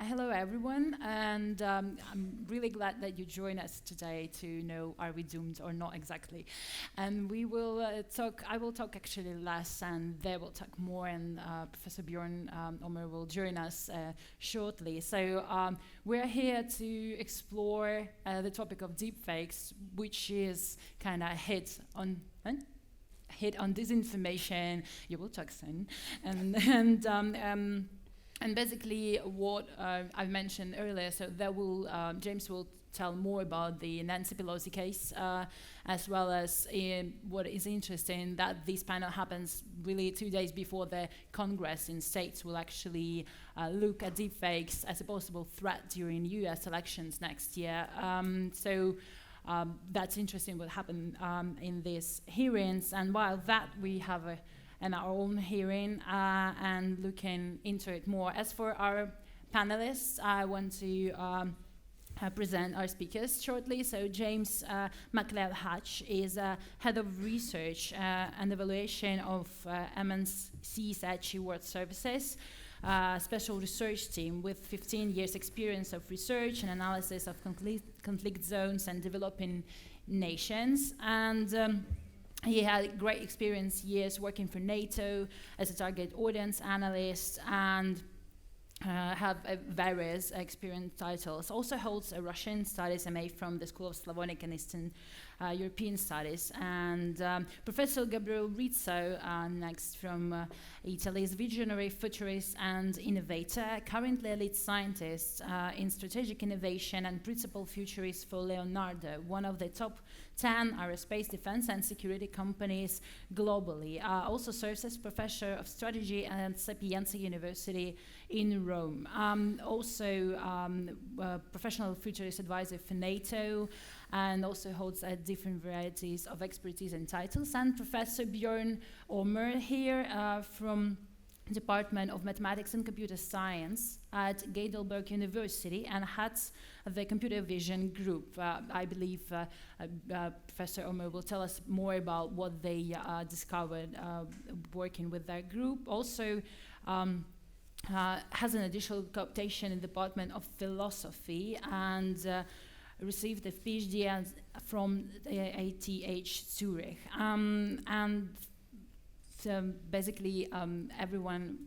Hello everyone, and I'm really glad that you joined us today to know are we doomed or not exactly. And we will I will talk actually less and they will talk more, and Professor Bjorn Ommer will join us shortly. So we're here to explore the topic of deepfakes, which is kind of hit on disinformation. You will talk soon, and basically what I mentioned earlier. So that will James will tell more about the Nancy Pelosi case, as well as what is interesting that this panel happens really 2 days before the Congress in states will actually look at deepfakes as a possible threat during U.S. elections next year. That's interesting what happened in these hearings, and while that we have our own hearing and looking into it more. As for our panelists, I want to present our speakers shortly. So James McLeod-Hatch is head of research and evaluation of MNC Saatchi World Services, special research team with 15 years experience of research and analysis of conflict zones and developing nations. And he had great experience years working for NATO as a target audience analyst, and have various experience titles. Also holds a Russian Studies MA from the School of Slavonic and Eastern European Studies. And Professor Gabriele Rizzo, next from Italy's visionary, futurist and innovator, currently a lead scientist in strategic innovation and principal futurist for Leonardo, one of the top 10 aerospace defense and security companies globally. Also serves as professor of strategy at Sapienza University in Rome. Professional futurist advisor for NATO, and also holds different varieties of expertise and titles. And Professor Bjorn Ommer here from Department of Mathematics and Computer Science at Heidelberg University, and heads the Computer Vision Group. I believe Professor Ommer will tell us more about what they discovered working with that group. Also has an additional cooptation in the Department of Philosophy, and received a PhD from ATH Zurich. Basically, everyone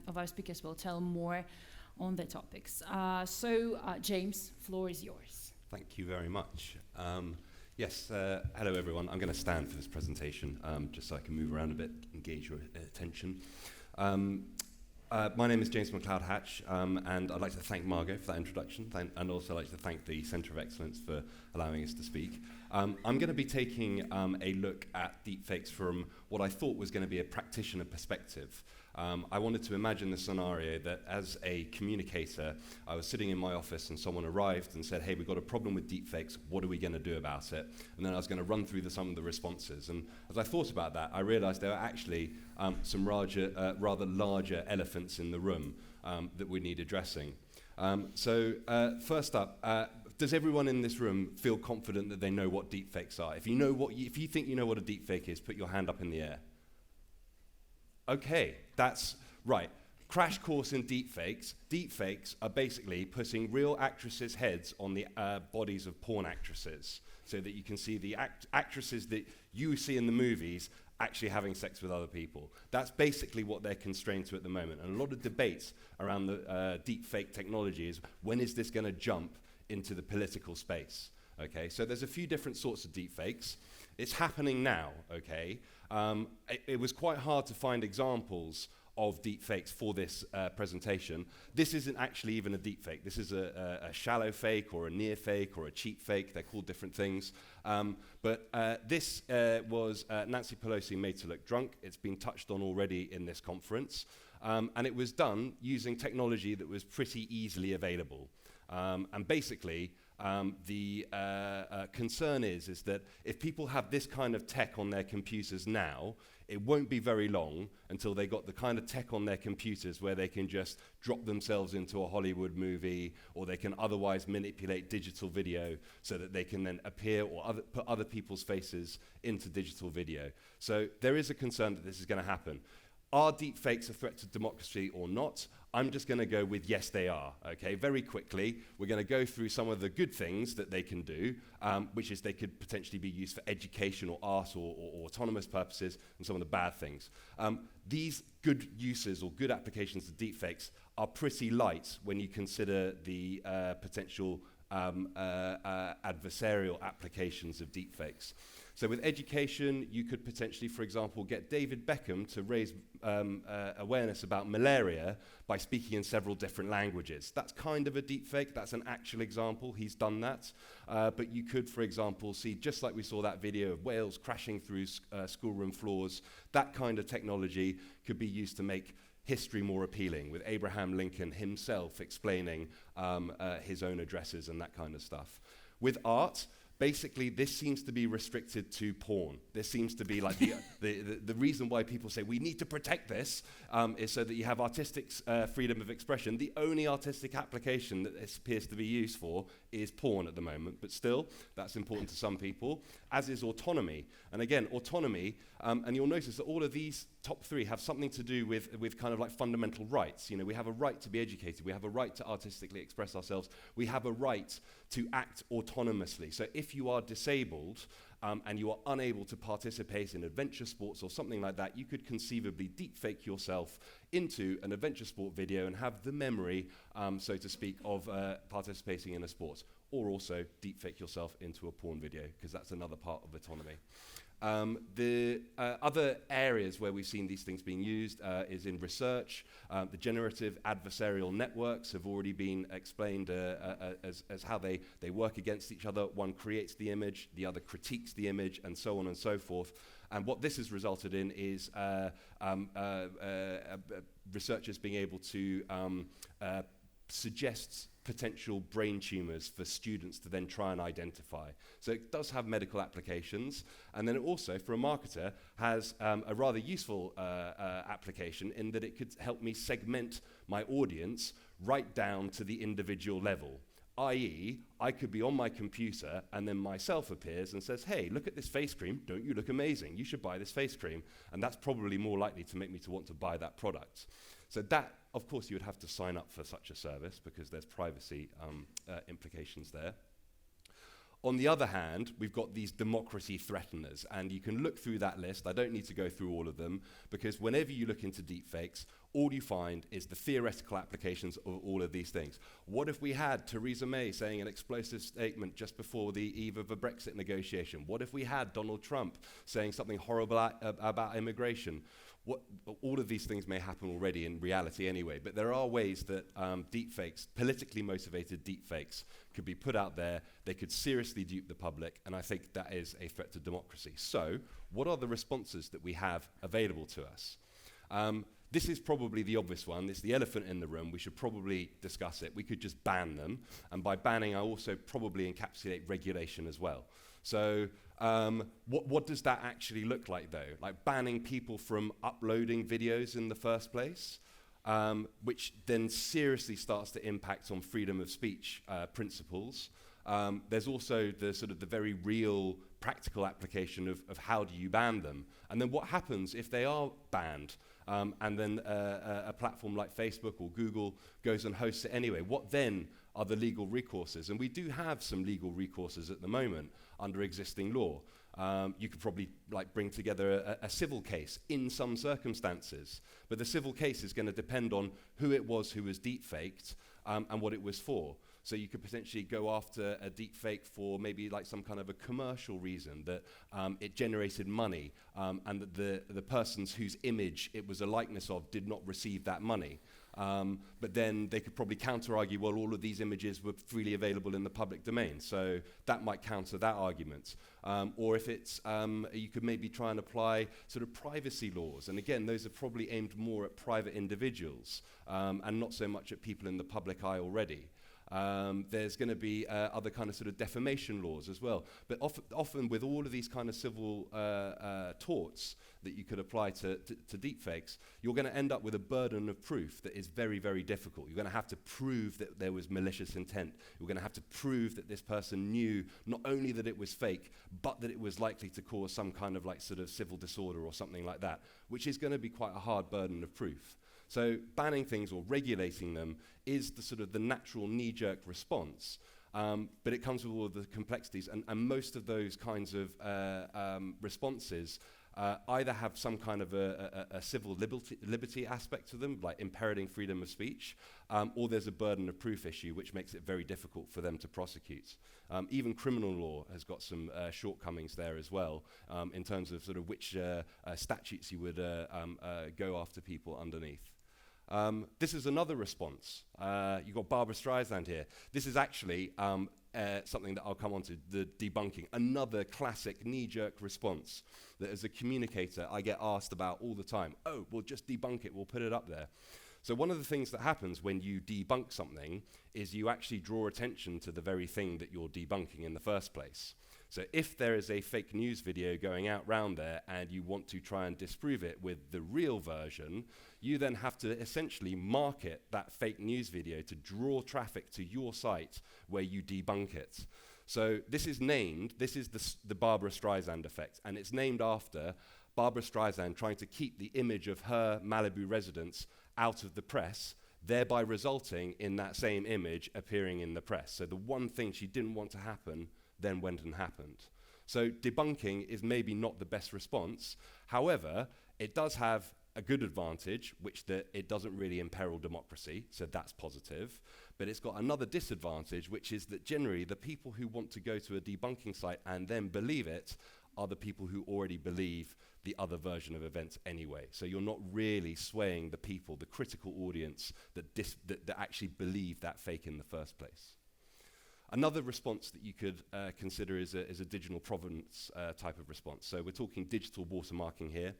of our speakers will tell more on the topics. James, floor is yours. Thank you very much. Hello everyone. I'm going to stand for this presentation just so I can move around a bit, engage your attention. My name is James McLeod-Hatch, and I'd like to thank Margo for that introduction, and also like to thank the Centre of Excellence for allowing us to speak. I'm going to be taking a look at deepfakes from what I thought was going to be a practitioner perspective. I wanted to imagine the scenario that as a communicator, I was sitting in my office and someone arrived and said, hey, we've got a problem with deepfakes, what are we going to do about it? And then I was going to run through some of the responses. And as I thought about that, I realized there were actually some rather larger elephants in the room that we need addressing. First up, does everyone in this room feel confident that they know what deepfakes are? If you think you know what a deepfake is, put your hand up in the air. Okay, that's right. Crash course in deepfakes. Deepfakes are basically putting real actresses' heads on the bodies of porn actresses, so that you can see the actresses that you see in the movies actually having sex with other people. That's basically what they're constrained to at the moment. And a lot of debates around the deepfake technology is, when is this going to jump into the political space? Okay, so there's a few different sorts of deepfakes. It's happening now, okay? It was quite hard to find examples of deepfakes for this presentation. This isn't actually even a deepfake. This is a shallow fake or a near fake or a cheap fake. They're called different things. This was Nancy Pelosi made to look drunk. It's been touched on already in this conference. And it was done using technology that was pretty easily available. And basically, the concern is that if people have this kind of tech on their computers now, it won't be very long until they got the kind of tech on their computers where they can just drop themselves into a Hollywood movie, or they can otherwise manipulate digital video so that they can then appear or put other people's faces into digital video. So there is a concern that this is going to happen. Are deepfakes a threat to democracy or not? I'm just going to go with yes, they are. Okay, very quickly, we're going to go through some of the good things that they can do, which is they could potentially be used for education or art or autonomous purposes, and some of the bad things. These good uses or good applications of deepfakes are pretty light when you consider the potential adversarial applications of deepfakes. So with education, you could potentially, for example, get David Beckham to raise awareness about malaria by speaking in several different languages. That's kind of a deepfake. That's an actual example. He's done that. But you could, for example, see, just like we saw that video of whales crashing through schoolroom floors, that kind of technology could be used to make history more appealing, with Abraham Lincoln himself explaining his own addresses and that kind of stuff. With art, basically, this seems to be restricted to porn. This seems to be like the reason why people say we need to protect this is so that you have artistic freedom of expression. The only artistic application that this appears to be used for is porn at the moment, but still, that's important to some people, as is autonomy. And again, autonomy, and you'll notice that all of these top three have something to do with kind of like fundamental rights. You know, we have a right to be educated. We have a right to artistically express ourselves. We have a right to act autonomously. So if you are disabled and you are unable to participate in adventure sports or something like that, you could conceivably deepfake yourself into an adventure sport video and have the memory, so to speak, of participating in a sport, or also deepfake yourself into a porn video, because that's another part of autonomy. The other areas where we've seen these things being used is in research. The generative adversarial networks have already been explained as how they work against each other. One creates the image, the other critiques the image, and so on and so forth. And what this has resulted in is researchers being able to suggest potential brain tumors for students to then try and identify. So it does have medical applications, and then it also, for a marketer, has a rather useful application in that it could help me segment my audience right down to the individual level. I.e., I could be on my computer and then myself appears and says, hey, look at this face cream, don't you look amazing? You should buy this face cream. And that's probably more likely to make me to want to buy that product. So that, of course, you would have to sign up for such a service because there's privacy implications there. On the other hand, we've got these democracy threateners, and you can look through that list. I don't need to go through all of them, because whenever you look into deepfakes, all you find is the theoretical applications of all of these things. What if we had Theresa May saying an explosive statement just before the eve of a Brexit negotiation? What if we had Donald Trump saying something horrible about immigration? All of these things may happen already in reality anyway, but there are ways that deepfakes, politically motivated deepfakes, could be put out there. They could seriously dupe the public, and I think that is a threat to democracy. So, what are the responses that we have available to us? This is probably the obvious one. It's the elephant in the room. We should probably discuss it. We could just ban them, and by banning, I also probably encapsulate regulation as well. So, what does that actually look like, though? Like banning people from uploading videos in the first place, which then seriously starts to impact on freedom of speech principles. There's also the sort of the very real practical application of how do you ban them? And then what happens if they are banned? And then a platform like Facebook or Google goes and hosts it anyway. What then are the legal recourses? And we do have some legal recourses at the moment under existing law. You could probably bring together a civil case in some circumstances, but the civil case is going to depend on who it was who was deepfaked and what it was for. So you could potentially go after a deepfake for maybe like some kind of a commercial reason, that it generated money and that the persons whose image it was a likeness of did not receive that money. But then they could probably counter-argue, well, all of these images were freely available in the public domain, so that might counter that argument. Or if it's, you could maybe try and apply sort of privacy laws, and again, those are probably aimed more at private individuals and not so much at people in the public eye already. There's going to be other kind of sort of defamation laws as well. But often with all of these kind of civil torts that you could apply to deepfakes, you're going to end up with a burden of proof that is very, very difficult. You're going to have to prove that there was malicious intent. You're going to have to prove that this person knew not only that it was fake, but that it was likely to cause some kind of like sort of civil disorder or something like that, which is going to be quite a hard burden of proof. So banning things or regulating them is the sort of the natural knee-jerk response. But it comes with all of the complexities, and most of those kinds of responses either have some kind of a civil liberty aspect to them, like impairing freedom of speech, or there's a burden of proof issue, which makes it very difficult for them to prosecute. Even criminal law has got some shortcomings there as well, in terms of sort of which statutes you would go after people underneath. This is another response. You've got Barbra Streisand here. This is actually something that I'll come on to, the debunking. Another classic knee-jerk response that as a communicator I get asked about all the time. Oh, we'll just debunk it, we'll put it up there. So one of the things that happens when you debunk something is you actually draw attention to the very thing that you're debunking in the first place. So if there is a fake news video going out round there and you want to try and disprove it with the real version, you then have to essentially market that fake news video to draw traffic to your site where you debunk it. So this is the Barbra Streisand effect, and it's named after Barbra Streisand trying to keep the image of her Malibu residence out of the press, thereby resulting in that same image appearing in the press. So the one thing she didn't want to happen then went and happened. So debunking is maybe not the best response. However, it does have a good advantage, which that it doesn't really imperil democracy, so that's positive. But it's got another disadvantage, which is that generally the people who want to go to a debunking site and then believe it are the people who already believe the other version of events anyway. So you're not really swaying the people, the critical audience that actually believe that fake in the first place. Another response that you could consider is a digital provenance type of response. So we're talking digital watermarking here.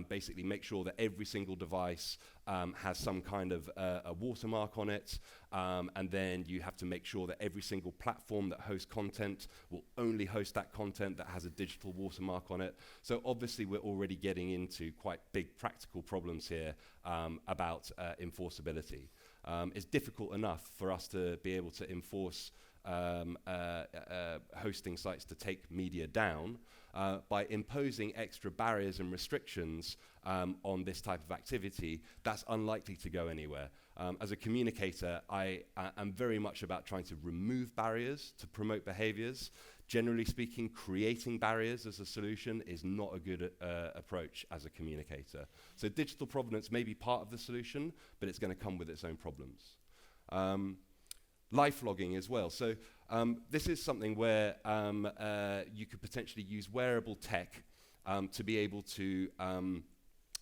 Basically make sure that every single device has some kind of a watermark on it, and then you have to make sure that every single platform that hosts content will only host that content that has a digital watermark on it. So obviously we're already getting into quite big practical problems here about enforceability. It's difficult enough for us to be able to enforce hosting sites to take media down by imposing extra barriers and restrictions on this type of activity. That's unlikely to go anywhere. As a communicator, I am very much about trying to remove barriers to promote behaviors. Generally speaking, creating barriers as a solution is not a good approach as a communicator. So digital provenance may be part of the solution, but it's going to come with its own problems. Live logging as well. So this is something where you could potentially use wearable tech to be able to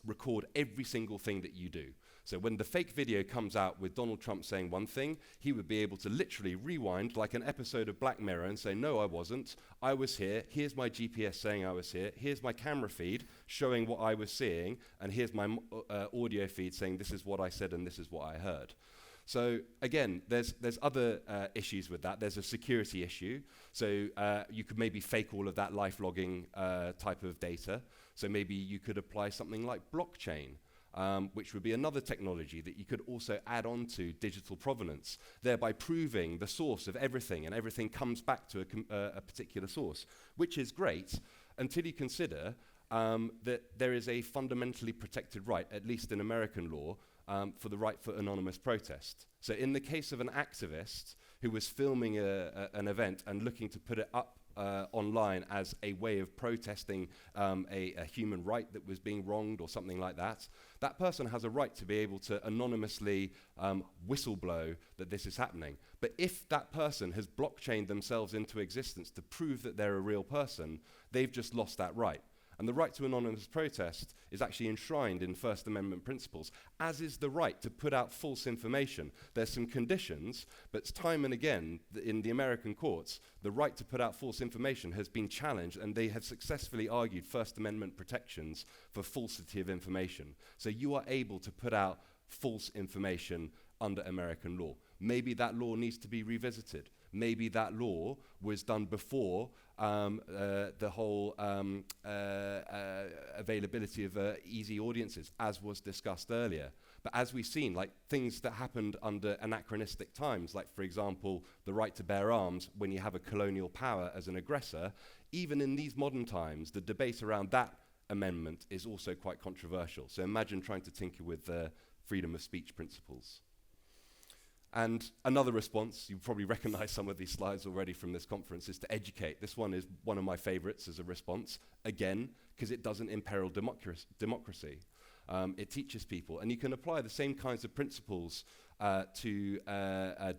record every single thing that you do. So when the fake video comes out with Donald Trump saying one thing, he would be able to literally rewind like an episode of Black Mirror and say, no, I wasn't. I was here. Here's my GPS saying I was here. Here's my camera feed showing what I was seeing. And here's my audio feed saying this is what I said and this is what I heard. So again, there's other issues with that. There's a security issue. So you could maybe fake all of that live logging type of data. So maybe you could apply something like blockchain, which would be another technology that you could also add on to digital provenance, thereby proving the source of everything, and everything comes back to a particular source, which is great until you consider that there is a fundamentally protected right, at least in American law, for the right for anonymous protest. So in the case of an activist who was filming an event and looking to put it up online as a way of protesting a human right that was being wronged or something like that, that person has a right to be able to anonymously whistleblow that this is happening. But if that person has blockchained themselves into existence to prove that they're a real person, they've just lost that right. And the right to anonymous protest is actually enshrined in First Amendment principles, as is the right to put out false information. There's some conditions, but time and again, in the American courts, the right to put out false information has been challenged, and they have successfully argued First Amendment protections for falsity of information. So you are able to put out false information under American law. Maybe that law needs to be revisited. Maybe that law was done before the whole availability of easy audiences, as was discussed earlier. But as we've seen, like things that happened under anachronistic times, like for example, the right to bear arms when you have a colonial power as an aggressor, even in these modern times, the debate around that amendment is also quite controversial. So imagine trying to tinker with freedom of speech principles. And another response, you probably recognize some of these slides already from this conference, is to educate. This one is one of my favorites as a response, again, because it doesn't imperil democracy. It teaches people, and you can apply the same kinds of principles to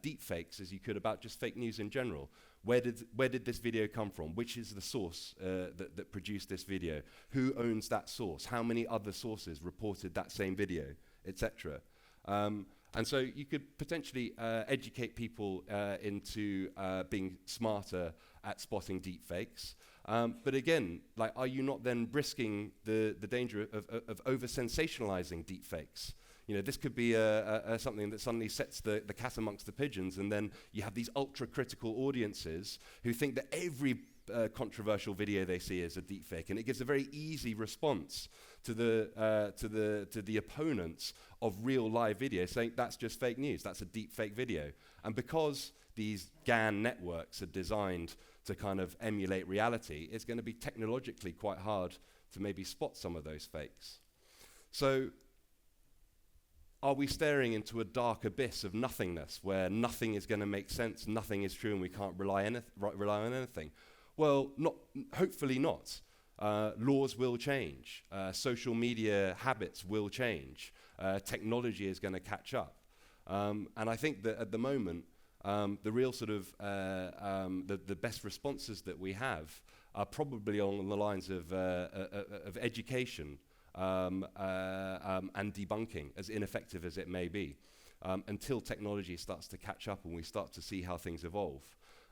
deepfakes as you could about just fake news in general. Where did this video come from? Which is the source that produced this video? Who owns that source? How many other sources reported that same video, etc.? And so you could potentially educate people into being smarter at spotting deepfakes. But again, like, are you not then risking the danger of over-sensationalizing deepfakes? You know, this could be something that suddenly sets the cat amongst the pigeons, and then you have these ultra-critical audiences who think that every controversial video they see is a deepfake, and it gives a very easy response to the opponents of real live video, saying that's just fake news, that's a deepfake video. And because these GAN networks are designed to kind of emulate reality, it's going to be technologically quite hard to maybe spot some of those fakes. So, are we staring into a dark abyss of nothingness where nothing is going to make sense, nothing is true, and we can't rely on anything? Well, hopefully not. Laws will change. Social media habits will change. Technology is going to catch up. And I think that at the moment, the real sort of the best responses that we have are probably along the lines of education and debunking, as ineffective as it may be, until technology starts to catch up and we start to see how things evolve.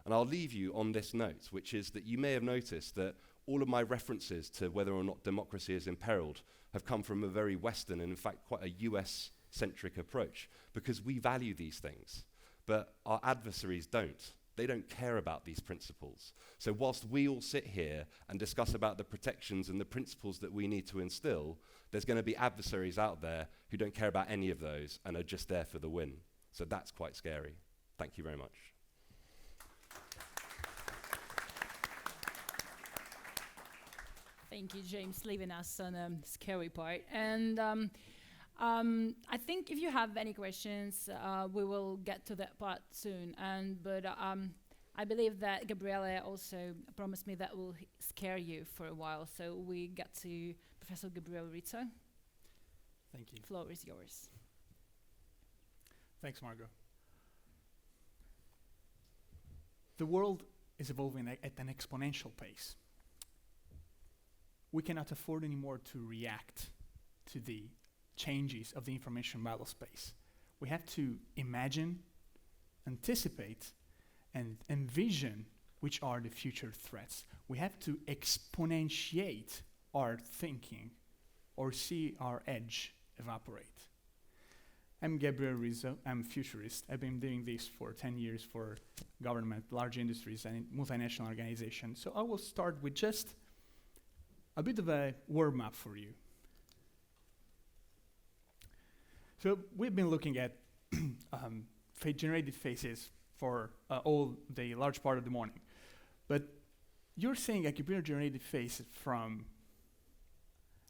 And I'll leave you on this note, which is that you may have noticed that all of my references to whether or not democracy is imperiled have come from a very Western and, in fact, quite a US-centric approach, because we value these things, but our adversaries don't. They don't care about these principles. So whilst we all sit here and discuss about the protections and the principles that we need to instill, there's going to be adversaries out there who don't care about any of those and are just there for the win. So that's quite scary. Thank you very much. Thank you, James, leaving us on a scary part. And I think if you have any questions, we will get to that part soon. But I believe that Gabriele also promised me that will scare you for a while. So we get to Professor Gabriele Rizzo. Thank you. The floor is yours. Thanks, Margo. The world is evolving at an exponential pace. We cannot afford anymore to react to the changes of the information battle space. We have to imagine, anticipate, and envision which are the future threats. We have to exponentiate our thinking or see our edge evaporate. I'm Gabriele Rizzo, I'm a futurist. I've been doing this for 10 years for government, large industries, and multinational organizations. So I will start with just a bit of a warm-up for you. So we've been looking at generated faces for all the large part of the morning. But you're saying a computer-generated face from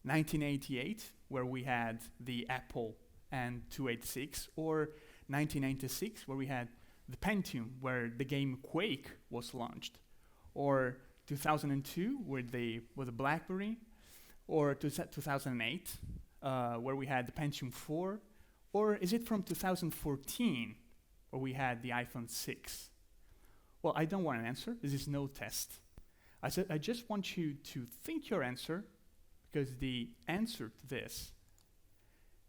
1988, where we had the Apple and 286, or 1996, where we had the Pentium, where the game Quake was launched, or 2002, with the BlackBerry, or 2008, where we had the Pentium 4, or is it from 2014, where we had the iPhone 6? Well, I don't want an answer. This is no test. I just want you to think your answer, because the answer to this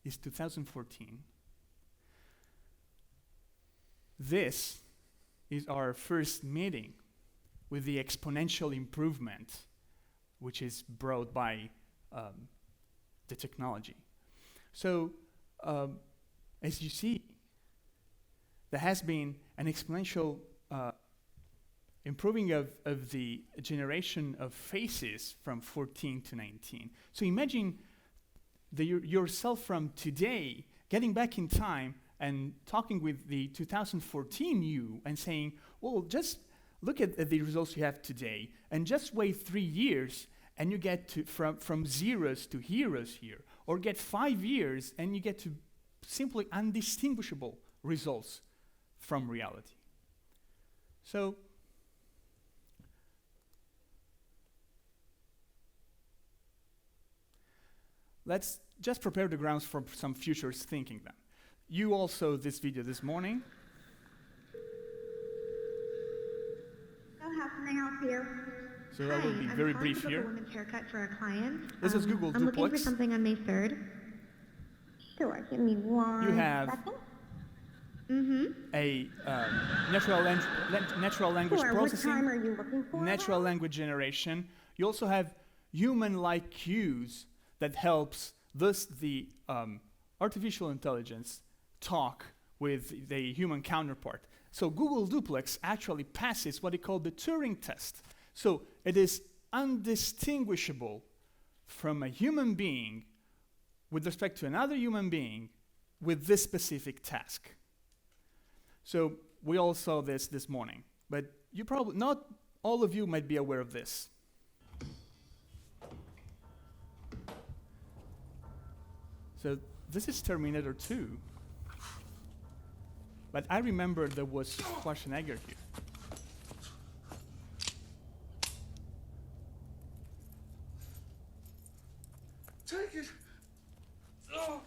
is 2014. This is our first meeting with the exponential improvement which is brought by the technology. So, as you see, there has been an exponential improving of the generation of faces from 14 to 19. So imagine yourself from today, getting back in time and talking with the 2014 you and saying, well, just look at the results you have today and just wait 3 years and you get to from zeros to heroes here. Or get 5 years and you get to simply undistinguishable results from reality. So let's just prepare the grounds for some futurist thinking then. You all saw this video this morning. So how can I help you? So I will be very brief here. I'm calling to book a women's haircut for a client. This is Google I'm looking for Duplex. something on May 3rd. Sure, give me one You have second. A natural language Sure, processing, what time are you looking for? natural language generation. You also have human-like cues that helps the artificial intelligence talk with the human counterpart. So Google Duplex actually passes what they call the Turing Test. So it is undistinguishable from a human being with respect to another human being with this specific task. So we all saw this morning, but you probably, not all of you might be aware of this. So this is Terminator 2. But I remember there was Schwarzenegger here. Take it. Oh.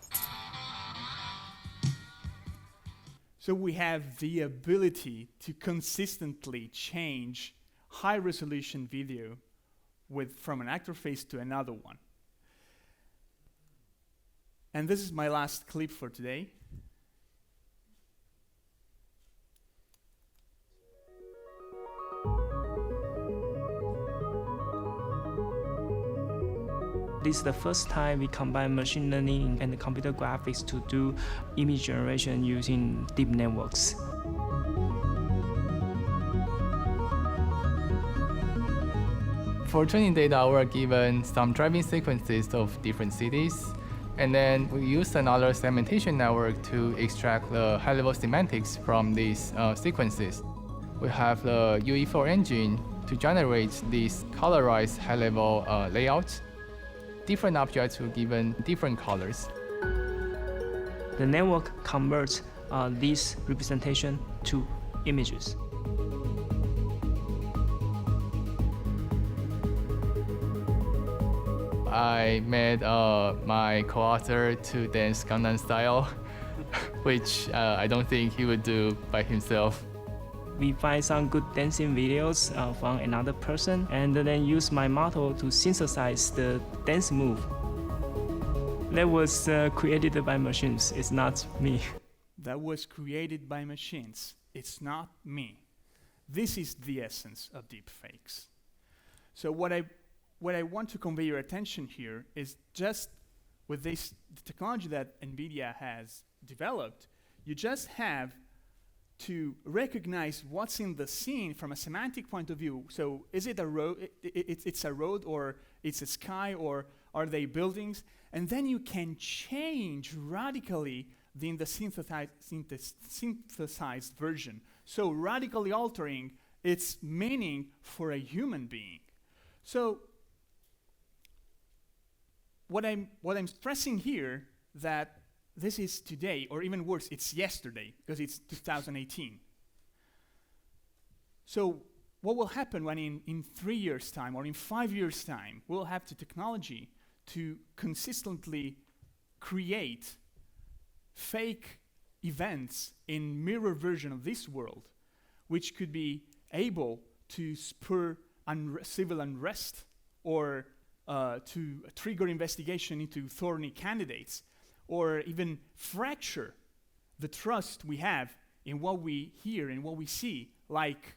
So we have the ability to consistently change high-resolution video from an actor face to another one. And this is my last clip for today. This is the first time we combine machine learning and computer graphics to do image generation using deep networks. For training data, we're given some driving sequences of different cities, and then we use another segmentation network to extract the high-level semantics from these sequences. We have the UE4 engine to generate these colorized high-level layouts. Different objects were given different colors. The network converts this representation to images. I made my co-author to dance Gangnam Style, which I don't think he would do by himself. We find some good dancing videos from another person and then use my model to synthesize the dance move. That was created by machines, it's not me. That was created by machines. It's not me. This is the essence of deepfakes. So what I want to convey your attention here is just with the technology that NVIDIA has developed, you just have to recognize what's in the scene from a semantic point of view. So is it a road, it's a road, or it's a sky, or are they buildings? And then you can change radically the synthesized version. So radically altering its meaning for a human being. So what I'm stressing here, that this is today, or even worse, it's yesterday, because it's 2018. So what will happen when in 3 years' time, or in 5 years' time, we'll have the technology to consistently create fake events in mirror version of this world, which could be able to spur civil unrest, or to trigger investigation into thorny candidates, or even fracture the trust we have in what we hear and what we see, like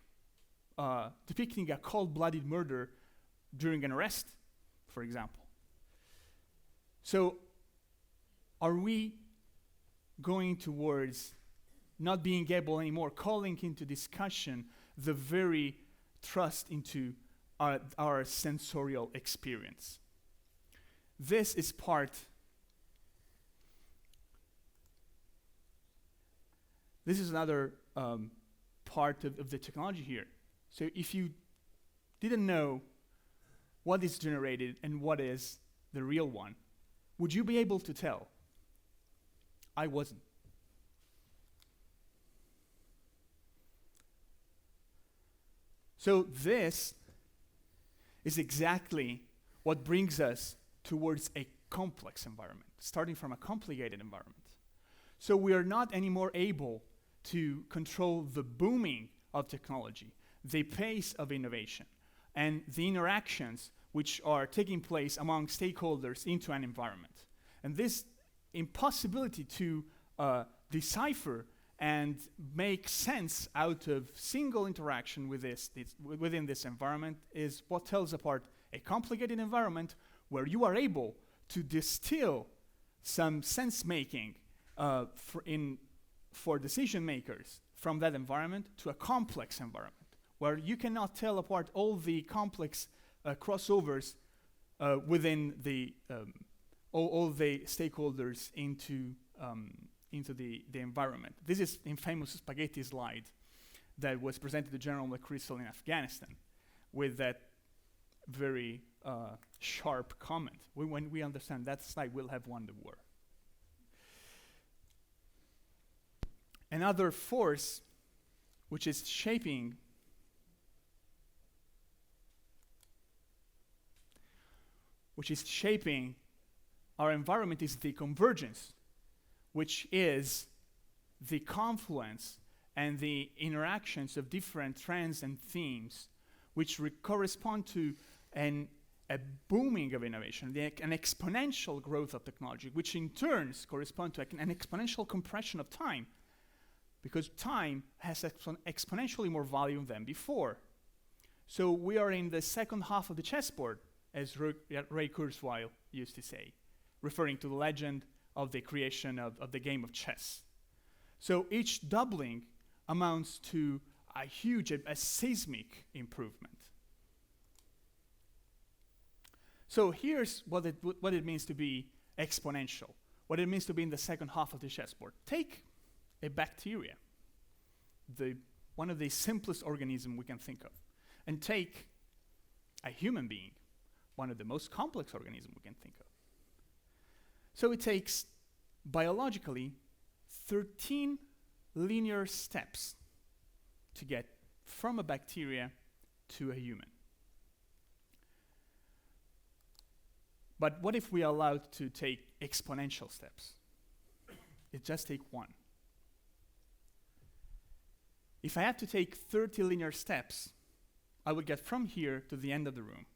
depicting a cold-blooded murder during an arrest, for example. So are we going towards not being able anymore, calling into discussion the very trust into our sensorial experience? This is part This is another part of the technology here. So if you didn't know what is generated and what is the real one, would you be able to tell? I wasn't. So this is exactly what brings us towards a complex environment, starting from a complicated environment. So we are not anymore able to control the booming of technology, the pace of innovation, and the interactions which are taking place among stakeholders into an environment. And this impossibility to decipher and make sense out of single interaction with within this environment is what tells apart a complicated environment where you are able to distill some sense-making for decision makers from that environment to a complex environment, where you cannot tell apart all the complex crossovers within the all the stakeholders into the environment. This is infamous spaghetti slide that was presented to General McChrystal in Afghanistan with that very sharp comment. When we understand that slide, we'll have won the war. Another force which is shaping our environment is the convergence, which is the confluence and the interactions of different trends and themes which correspond to a booming of innovation, an exponential growth of technology, which in turns correspond to an exponential compression of time, because time has exponentially more volume than before. So we are in the second half of the chessboard, as Ray Kurzweil used to say, referring to the legend of the creation of the game of chess. So each doubling amounts to a huge, a seismic improvement. So here's what it means to be exponential, what it means to be in the second half of the chessboard. Take a bacteria, one of the simplest organisms we can think of, and take a human being, one of the most complex organisms we can think of. So it takes, biologically, 13 linear steps to get from a bacteria to a human. But what if we are allowed to take exponential steps? It just takes one. If I have to take 30 linear steps, I would get from here to the end of the room.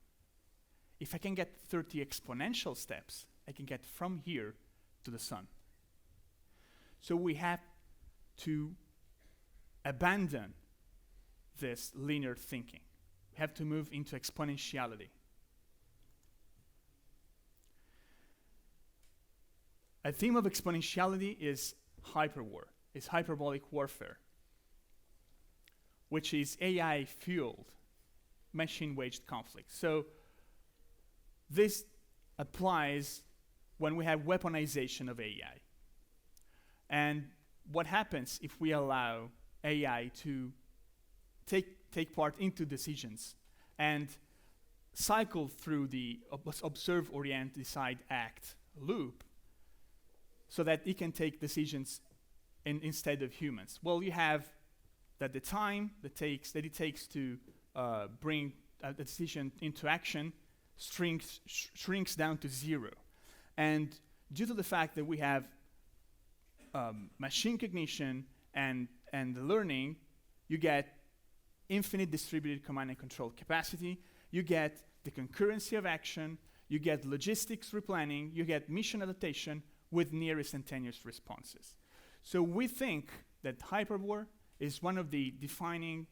If I can get 30 exponential steps, I can get from here to the sun. So we have to abandon this linear thinking. We have to move into exponentiality. A theme of exponentiality is hyperbolic warfare, which is AI-fueled, machine-waged conflict. So this applies when we have weaponization of AI. And what happens if we allow AI to take part into decisions and cycle through the observe, orient, decide, act loop so that it can take decisions instead of humans? Well, you have that the time that it takes to bring a decision into action shrinks down to zero. And due to the fact that we have machine cognition and learning, you get infinite distributed command and control capacity, you get the concurrency of action, you get logistics replanning, you get mission adaptation with near instantaneous responses. So we think that hyperwar is one of the defining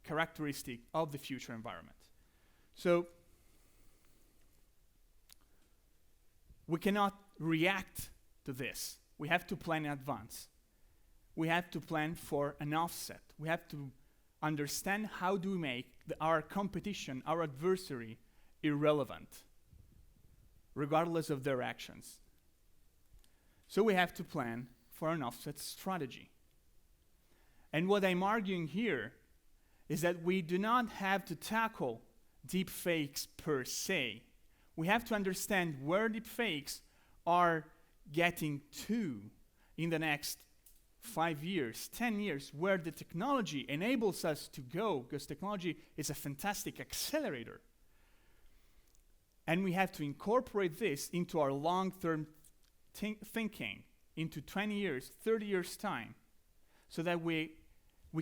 characteristics of the future environment. So we cannot react to this. We have to plan in advance. We have to plan for an offset. We have to understand how do we make our competition, our adversary, irrelevant, regardless of their actions. So we have to plan for an offset strategy. And what I'm arguing here is that we do not have to tackle deepfakes per se. We have to understand where deepfakes are getting to in the next 5 years, 10 years, where the technology enables us to go, because technology is a fantastic accelerator. And we have to incorporate this into our long-term thinking, into 20 years, 30 years' time, so that we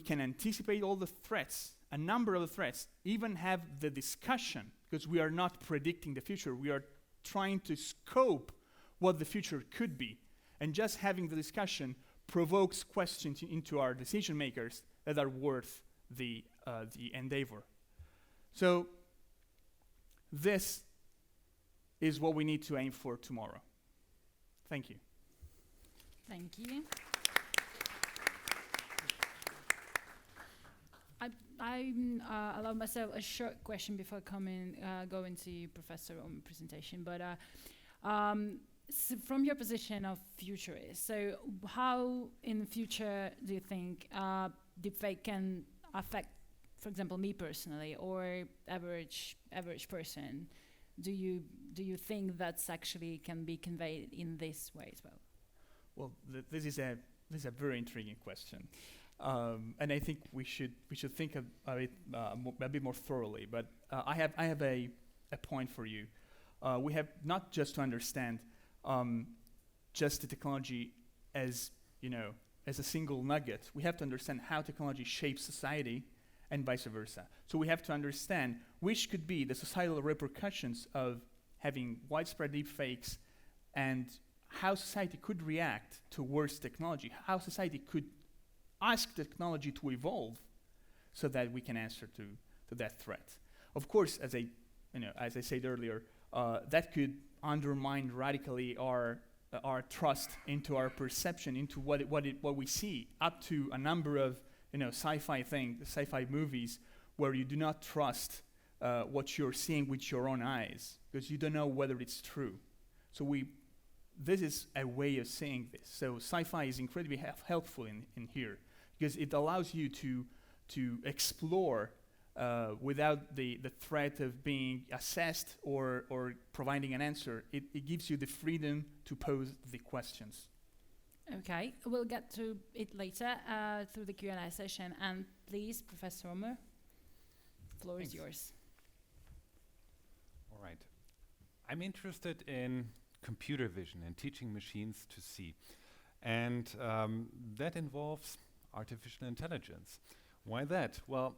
can anticipate all the threats, a number of the threats, even have the discussion, because we are not predicting the future, we are trying to scope what the future could be. And just having the discussion provokes questions into our decision makers that are worth the endeavor. So this is what we need to aim for tomorrow. Thank you. Thank you. I allow myself a short question before going to Professor Ommer's presentation. But from your position of futurist, so how in the future do you think deepfake can affect, for example, me personally or average person? Do you think that's actually can be conveyed in this way as well? Well, this is a very intriguing question, and I think we should think of it a bit more thoroughly. But I have a point for you. We have not just to understand just the technology as as a single nugget. We have to understand how technology shapes society, and vice versa. So we have to understand which could be the societal repercussions of having widespread deepfakes, and how society could react towards technology, how society could ask technology to evolve so that we can answer to that threat. Of course, as I said earlier, that could undermine radically our trust into our perception, into what we see, up to a number of sci-fi movies where you do not trust what you're seeing with your own eyes because you don't know whether it's true. So this is a way of seeing this. So sci-fi is incredibly helpful in here because it allows you to explore without the threat of being assessed or providing an answer. It gives you the freedom to pose the questions. Okay, we'll get to it later through the Q&A session. And please, Professor Ommer, the floor is yours. All right. I'm interested in computer vision and teaching machines to see. And that involves artificial intelligence. Why that? Well,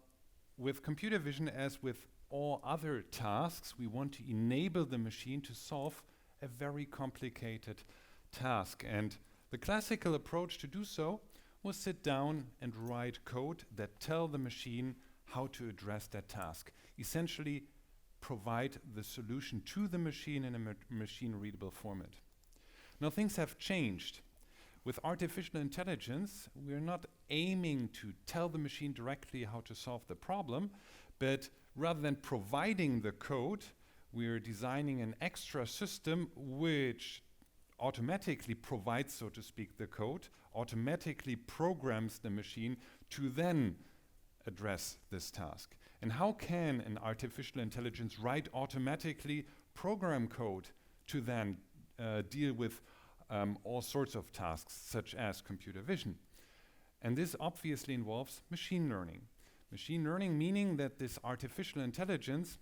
with computer vision, as with all other tasks, we want to enable the machine to solve a very complicated task. And the classical approach to do so was sit down and write code that tell the machine how to address that task. Essentially, provide the solution to the machine in a machine-readable format. Now, things have changed. With artificial intelligence, we're not aiming to tell the machine directly how to solve the problem, but rather than providing the code, we're designing an extra system which automatically provides, so to speak, the code, automatically programs the machine to then address this task. And how can an artificial intelligence write automatically program code to then deal with all sorts of tasks, such as computer vision? And this obviously involves machine learning. Machine learning meaning that this artificial intelligence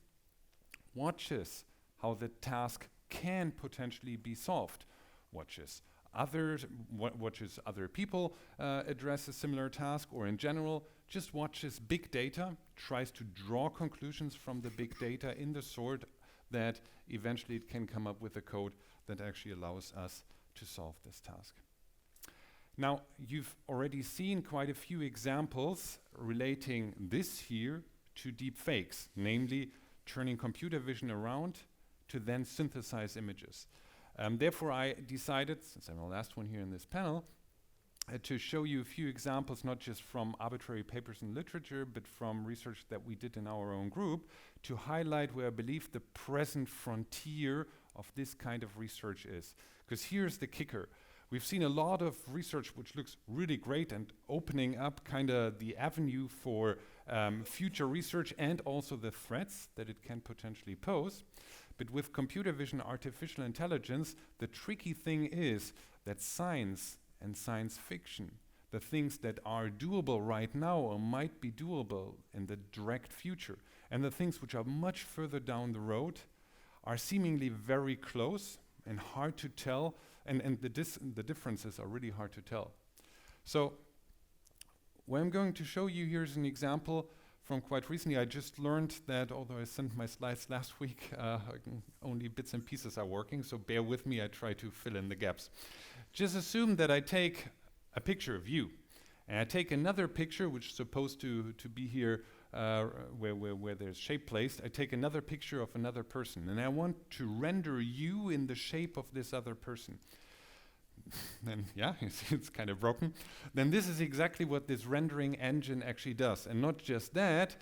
watches how the task can potentially be solved, watches other people address a similar task, or in general, just watches big data, tries to draw conclusions from the big data in the sort that eventually it can come up with a code that actually allows us to solve this task. Now, you've already seen quite a few examples relating this here to deep fakes, namely turning computer vision around to then synthesize images. Therefore, I decided, since I'm the last one here in this panel, to show you a few examples, not just from arbitrary papers in literature, but from research that we did in our own group, to highlight where I believe the present frontier of this kind of research is. Because here's the kicker. We've seen a lot of research which looks really great and opening up kind of the avenue for future research and also the threats that it can potentially pose. But with computer vision, artificial intelligence, the tricky thing is that science and science fiction, the things that are doable right now or might be doable in the direct future, and the things which are much further down the road are seemingly very close and hard to tell, and the differences are really hard to tell. So what I'm going to show you here is an example from quite recently. I just learned that, although I sent my slides last week, only bits and pieces are working, so bear with me, I try to fill in the gaps. Just assume that I take a picture of you, and I take another picture, which is supposed to be here where there's shape placed. I take another picture of another person, and I want to render you in the shape of this other person. Then, yeah, you see it's kind of broken. Then this is exactly what this rendering engine actually does. And not just that,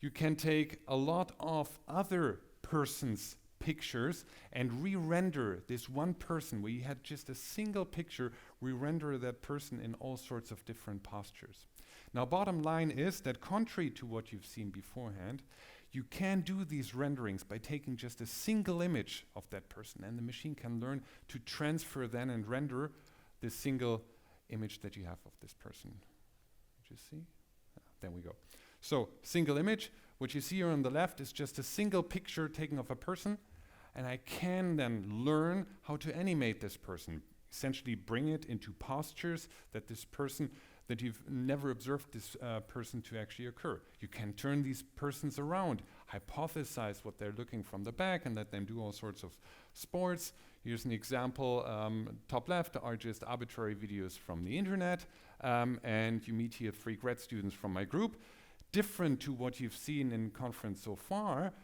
you can take a lot of other persons' pictures and re-render this one person where you had just a single picture, re-render that person in all sorts of different postures. Now, bottom line is that contrary to what you've seen beforehand, you can do these renderings by taking just a single image of that person, and the machine can learn to transfer then and render this single image that you have of this person. Did you see? There we go. So, single image. What you see here on the left is just a single picture taken of a person, and I can then learn how to animate this person, essentially bring it into postures that this person that you've never observed this person to actually occur. You can turn these persons around, hypothesize what they're looking from the back, and let them do all sorts of sports. Here's an example. Top left are just arbitrary videos from the internet, and you meet here 3 grad students from my group. Different to what you've seen in conference so far,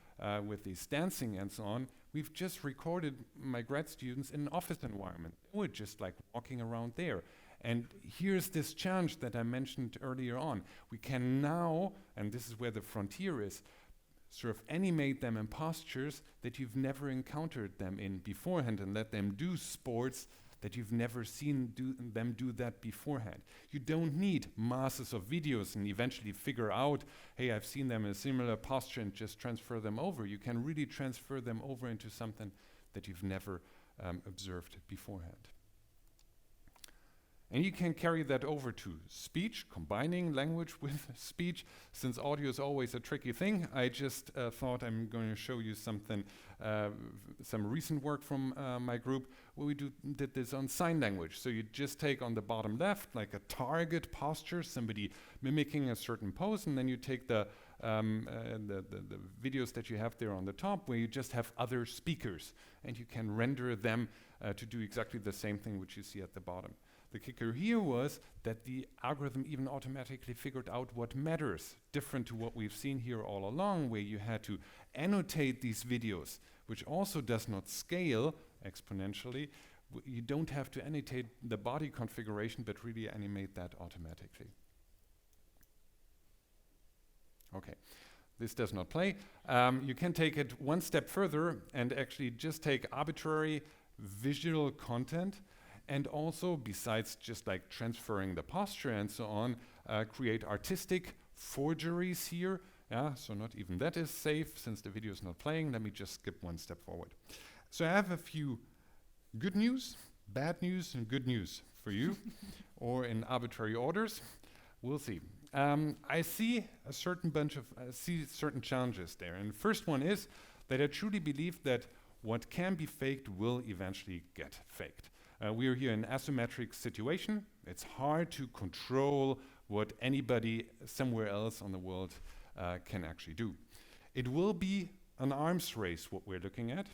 with these dancing and so on, we've just recorded my grad students in an office environment. We're just like walking around there. And here's this challenge that I mentioned earlier on. We can now, and this is where the frontier is, sort of animate them in postures that you've never encountered them in beforehand, and let them do sports that you've never seen them do that beforehand. You don't need masses of videos and eventually figure out, hey, I've seen them in a similar posture, and just transfer them over. You can really transfer them over into something that you've never observed beforehand. And you can carry that over to speech, combining language with speech. Since audio is always a tricky thing, I just thought I'm going to show you something, some recent work from my group, where we did this on sign language. So you just take on the bottom left, like a target posture, somebody mimicking a certain pose, and then you take the videos that you have there on the top, where you just have other speakers, and you can render them to do exactly the same thing which you see at the bottom. The kicker here was that the algorithm even automatically figured out what matters, different to what we've seen here all along, where you had to annotate these videos, which also does not scale exponentially. You don't have to annotate the body configuration, but really animate that automatically. Okay, this does not play. You can take it one step further and actually just take arbitrary visual content, and also, besides just like transferring the posture and so on, create artistic forgeries here. Yeah, so not even that is safe since the video is not playing. Let me just skip one step forward. So I have a few good news, bad news, and good news for you, or in arbitrary orders. We'll see. I see a certain certain challenges there. And the first one is that I truly believe that what can be faked will eventually get faked. We are here in an asymmetric situation. It's hard to control what anybody somewhere else on the world can actually do. It will be an arms race, what we're looking at.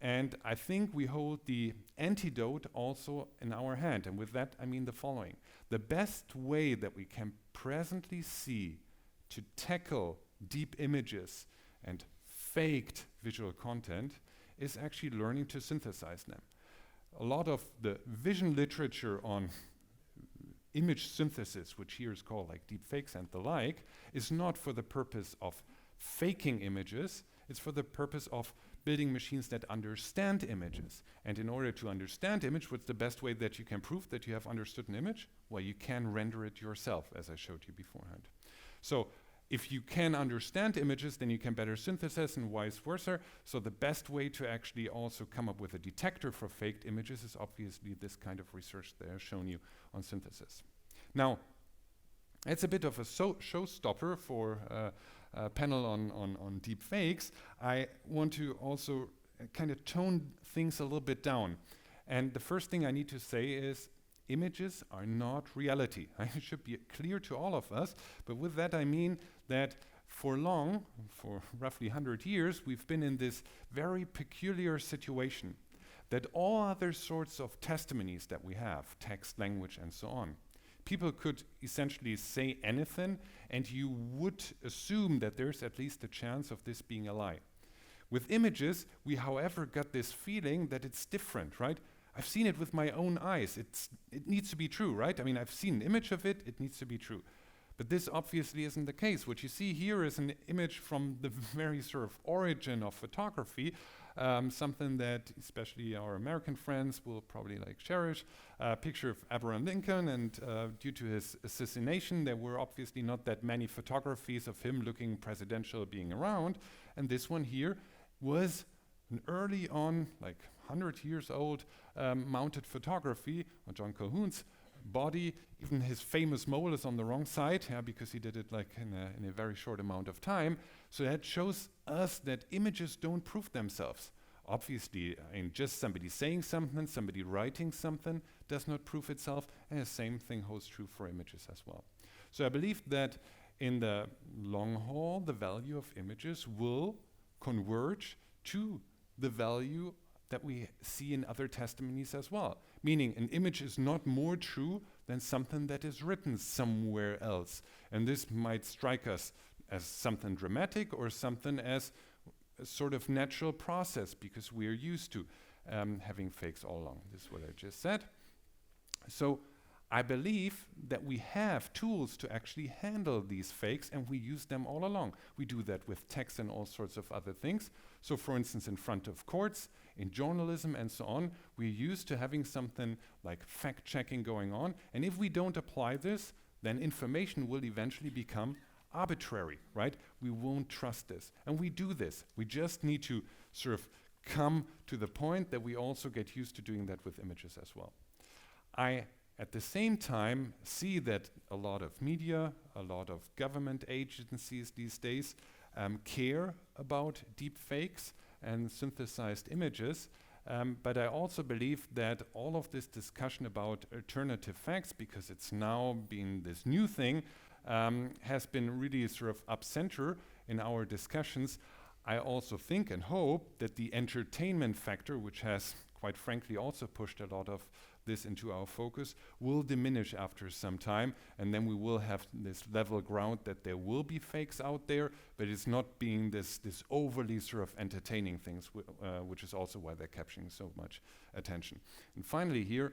And I think we hold the antidote also in our hand. And with that, I mean the following. The best way that we can presently see to tackle deep images and faked visual content is actually learning to synthesize them. A lot of the vision literature on image synthesis, which here is called like deepfakes and the like, is not for the purpose of faking images, it's for the purpose of building machines that understand images. And in order to understand image, what's the best way that you can prove that you have understood an image? Well, you can render it yourself, as I showed you beforehand. So if you can understand images, then you can better synthesize and vice versa. So the best way to actually also come up with a detector for faked images is obviously this kind of research that I've shown you on synthesis. Now, it's a bit of a showstopper for a panel on deep fakes. I want to also kind of tone things a little bit down. And the first thing I need to say is images are not reality. It should be clear to all of us, but with that I mean that for roughly 100 years, we've been in this very peculiar situation that all other sorts of testimonies that we have, text, language, and so on, people could essentially say anything, and you would assume that there's at least a chance of this being a lie. With images, we, however, got this feeling that it's different, right? I've seen it with my own eyes. It needs to be true, right? I mean, I've seen an image of it. It needs to be true. But this obviously isn't the case. What you see here is an image from the very sort of origin of photography, something that especially our American friends will probably like cherish. A picture of Abraham Lincoln, and due to his assassination, there were obviously not that many photographies of him looking presidential being around. And this one here was an early on, like 100 years old, mounted photography on John Calhoun's body. Even his famous mole is on the wrong side, because he did it like in a very short amount of time. So that shows us that images don't prove themselves. Obviously, just somebody saying something, somebody writing something does not prove itself, and the same thing holds true for images as well. So I believe that in the long haul, the value of images will converge to the value that we see in other testimonies as well. Meaning an image is not more true than something that is written somewhere else. And this might strike us as something dramatic or something as a sort of natural process, because we're used to having fakes all along. This is what I just said. So I believe that we have tools to actually handle these fakes, and we use them all along. We do that with text and all sorts of other things. So for instance, in front of courts, in journalism and so on, we're used to having something like fact-checking going on. And if we don't apply this, then information will eventually become arbitrary, right? We won't trust this. And we do this. We just need to sort of come to the point that we also get used to doing that with images as well. I, at the same time, see that a lot of media, a lot of government agencies these days care about deep fakes and synthesized images, but I also believe that all of this discussion about alternative facts, because it's now been this new thing, has been really sort of up center in our discussions. I also think and hope that the entertainment factor, which has quite frankly also pushed a lot of this into our focus, will diminish after some time, and then we will have this level ground that there will be fakes out there, but it's not being this overly sort of entertaining things, which is also why they're capturing so much attention. And finally here,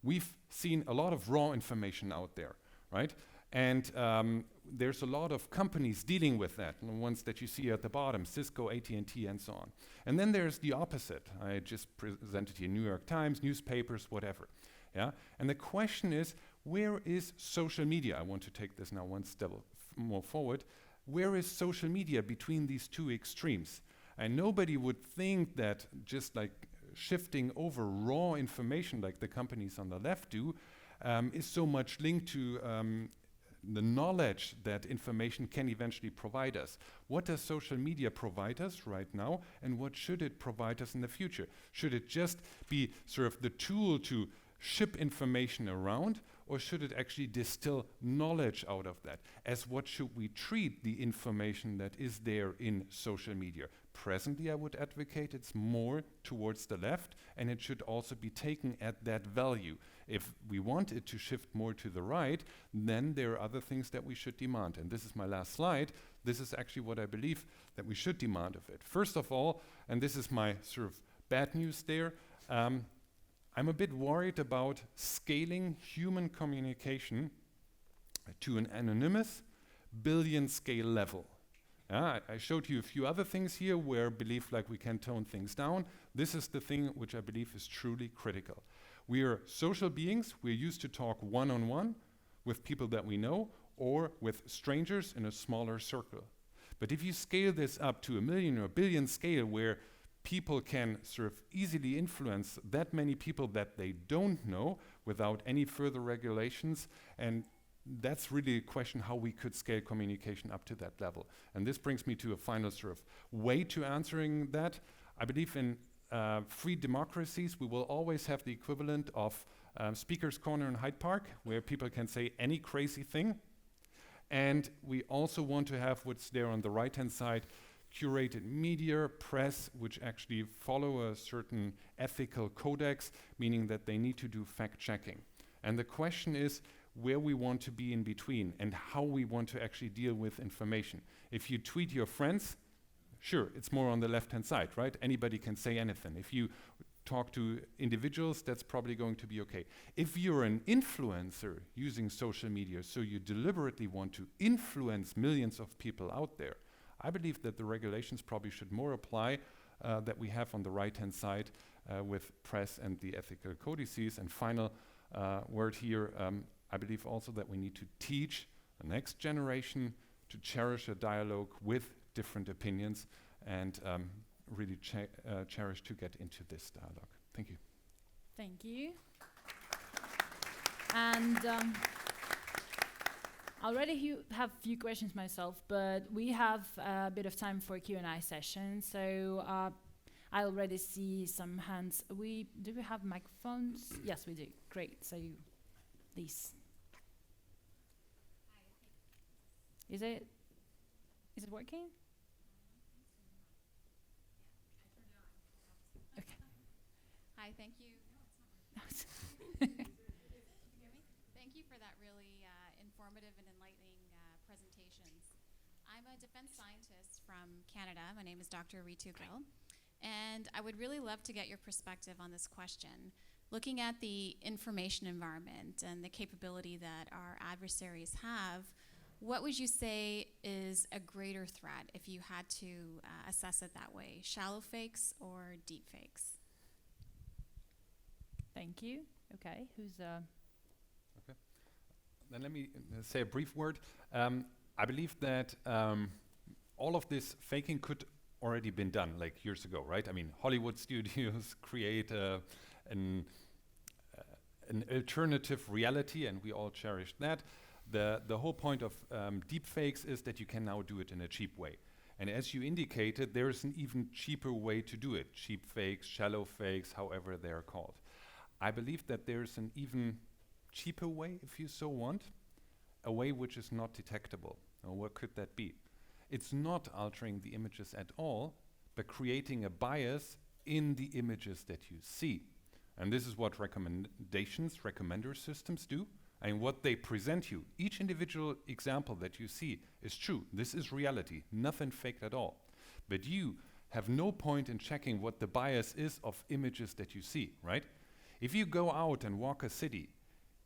we've seen a lot of raw information out there, right? And there's a lot of companies dealing with that, and the ones that you see at the bottom, Cisco, AT&T, and so on. And then there's the opposite. I just presented here New York Times, newspapers, whatever. Yeah? And the question is, where is social media? I want to take this now one step more forward. Where is social media between these two extremes? And nobody would think that just like shifting over raw information like the companies on the left do is so much linked to the knowledge that information can eventually provide us. What does social media provide us right now, and what should it provide us in the future? Should it just be sort of the tool to ship information around, or should it actually distill knowledge out of that? As what should we treat the information that is there in social media? Presently, I would advocate it's more towards the left, and it should also be taken at that value. If we want it to shift more to the right, then there are other things that we should demand. And this is my last slide. This is actually what I believe that we should demand of it. First of all, and this is my sort of bad news there, I'm a bit worried about scaling human communication to an anonymous billion scale level. I showed you a few other things here where I believe like we can tone things down. This is the thing which I believe is truly critical. We are social beings. We're used to talk one-on-one with people that we know, or with strangers in a smaller circle. But if you scale this up to 1 million or 1 billion scale, where people can sort of easily influence that many people that they don't know without any further regulations, and that's really a question how we could scale communication up to that level. And this brings me to a final sort of way to answering that. I believe in free democracies, we will always have the equivalent of Speaker's Corner in Hyde Park, where people can say any crazy thing. And we also want to have what's there on the right-hand side, curated media, press, which actually follow a certain ethical codex, meaning that they need to do fact-checking. And the question is where we want to be in between and how we want to actually deal with information. If you tweet your friends, sure, it's more on the left-hand side, right? Anybody can say anything. If you talk to individuals, that's probably going to be okay. If you're an influencer using social media, so you deliberately want to influence millions of people out there, I believe that the regulations probably should more apply that we have on the right-hand side with press and the ethical codices. And final word here, I believe also that we need to teach the next generation to cherish a dialogue with different opinions and really cherish to get into this dialogue. Thank you. Thank you. And I already have a few questions myself, but we have a bit of time for a Q&A session. So I already see some hands. Do we have microphones? Yes, we do. Great. So these. Is it working? Okay. Hi, thank you. Can you hear me? Thank you for that really informative and enlightening presentations. I'm a defense scientist from Canada. My name is Dr. Rizzo, and I would really love to get your perspective on this question. Looking at the information environment and the capability that our adversaries have, what would you say is a greater threat if you had to assess it that way? Shallow fakes or deep fakes? Thank you. Okay, who's Okay. Then let me say a brief word. I believe that all of this faking could already been done like years ago, right? I mean, Hollywood studios create an alternative reality, and we all cherish that. The whole point of deep fakes is that you can now do it in a cheap way. And as you indicated, there is an even cheaper way to do it. Cheap fakes, shallow fakes, however they are called. I believe that there's an even cheaper way, if you so want, a way which is not detectable. Now, what could that be? It's not altering the images at all, but creating a bias in the images that you see. And this is what recommender systems do. And what they present you, each individual example that you see is true. This is reality, nothing faked at all. But you have no point in checking what the bias is of images that you see, right? If you go out and walk a city,